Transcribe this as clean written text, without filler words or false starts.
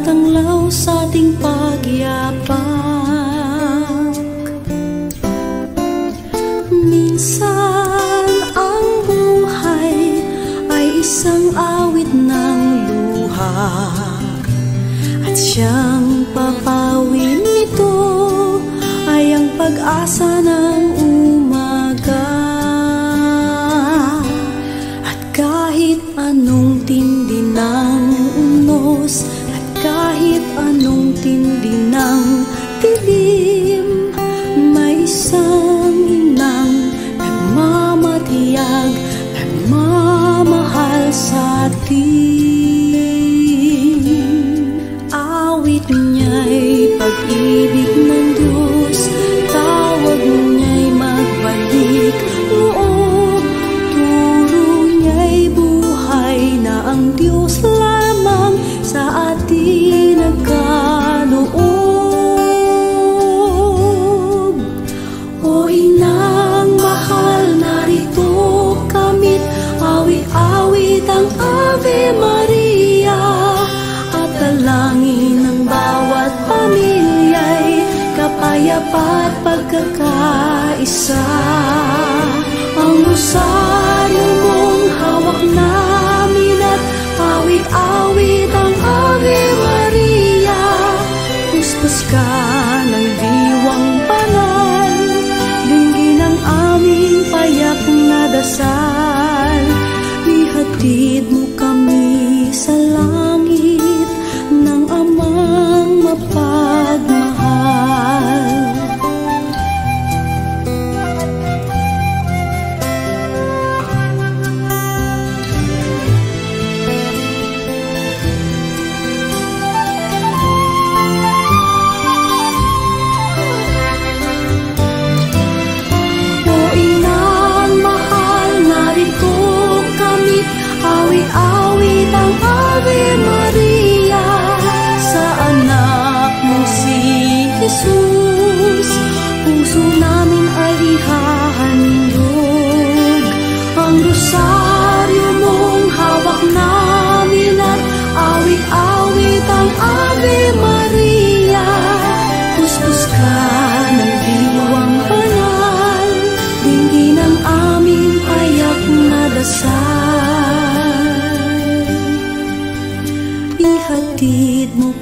tumatanglaw sa ating pagyapak. Minsan ang buhay ay isang awit ng luha, at siyang papawin nito ay ang pag-asa ng umaga. At kahit anong tindi ng unos, at kahit anong tindi ng dilim, may isang inang nagmamatiyag, nagmamahal sa atin. Awit niya'y pag-ibig ng Diyos, tawag niya'y magbalik loob, turo niya'y buhay na ang Diyos lamang sa atin nagkaloob. O inang mahal, narito kamit, awit-awit ang Ave Maria, at dalangin ng bawat pamilya'y kapayapa at pagkakaisa. Ang rosaryo mong hawak namin at awit-awit ang Ave Maria, puspos ka ng diwang banal, dinggin ang aming payak na dasal. Ihatid mo kami sa langit ng Amang mapagmahal. O inang mahal, narito kami, awit-awit ang Ave Maria, sa anak mo si Jesus. Puso namin ay ihahandog, ang rosaryo mong hawak namin at awit-awit ang Ave Maria, puspos ka ng diwang banal, dinggin ang aming payak na dasal. Ihatid mo